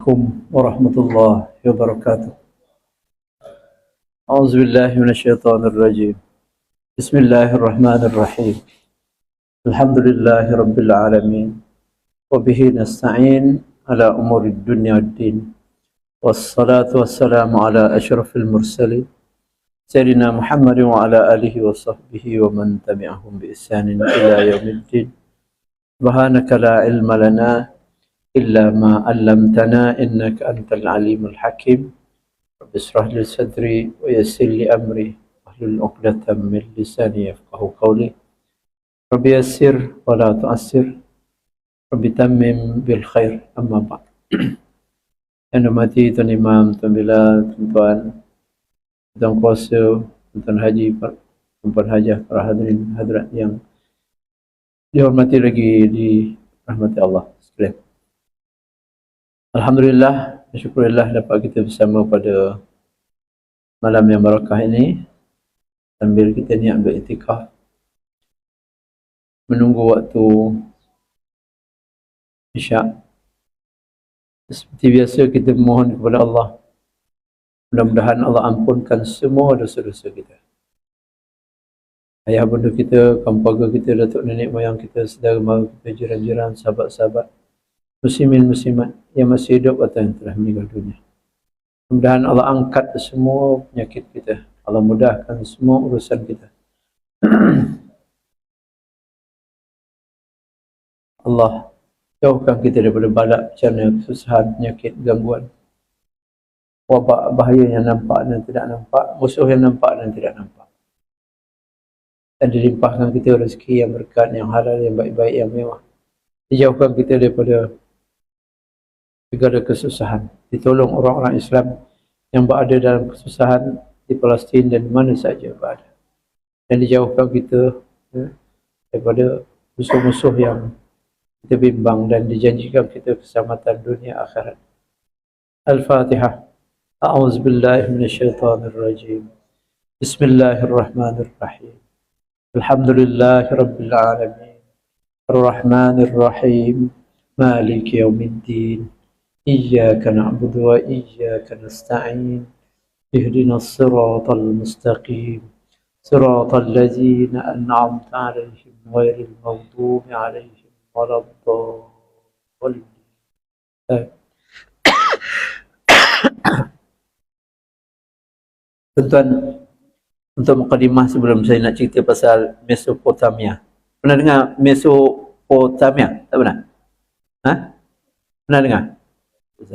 عليكم ورحمة الله وبركاته. أعوذ بالله من الشيطان الرجيم. بسم الله الرحمن الرحيم. الحمد لله رب العالمين، وبه نستعين على أمور الدنيا والدين، والصلاة والسلام على أشرف المرسلين سيدنا محمد وعلى آله وصحبه ومن تبعهم بإحسان إلى يوم الدين. سبحانك لا علم لنا إلا ما علمتنا إنك أنت العليم الحكيم. رب اشرح لي صدري ويسر لي أمري واحلل عقدة من لساني يفقهوا قولي. رب يسر ولا تعسر، رب تمم بالخير. أما بعد. Yang hormati Tuan Imam, Tuan Bilal, Tuan Tuan Kuasa, Tuan Haji, Tuan Hajah, para hadirin hadirat yang dihormati lagi di rahmati Allah sekalian. Alhamdulillah, syukurillah dapat kita bersama pada malam yang barakah ini sambil kita niat beriktikaf menunggu waktu Isyak. Seperti biasa kita mohon kepada Allah, mudah-mudahan Allah ampunkan semua dosa-dosa kita. Ayah bunda kita, kaum keluarga kita, datuk nenek moyang kita, saudara mara kita, jiran-jiran, sahabat-sahabat, muslimin muslimat yang masih hidup atau yang telah meninggal dunia. Mudah-mudahan Allah angkat semua penyakit kita, Allah mudahkan semua urusan kita. Allah jauhkan kita daripada balak, bencana, kesusahan, penyakit, gangguan, wabak, bahaya yang nampak dan tidak nampak, musuh yang nampak dan tidak nampak. Dan dilimpahkan kita rezeki yang berkat, yang halal, yang baik-baik, yang mewah. Dijauhkan kita daripada segala kesusahan. Ditolong orang-orang Islam yang berada dalam kesusahan di Palestin dan mana saja berada. Dan dijauhkan kita daripada musuh-musuh yang kita bimbang, dan dijanjikan kita keselamatan dunia akhirat. Al-Fatihah. A'udzubillahi minasyaitonirrajim. Bismillahirrahmanirrahim. Alhamdulillahi rabbil alamin. Ar-Rahmanir Rahim. Maliki yaumiddin. Iyyaka na'budu wa iyyaka nasta'in. Ihdinas siratal mustaqim. Siratal ladzina an'amta 'alaihim ghairil maghdubi 'alaihim waladdallin. Tuan-tuan, untuk mukadimah sebelum saya nak cerita pasal Mesopotamia. Pernah dengar Mesopotamia? Tak pernah? Ha? Pernah dengar?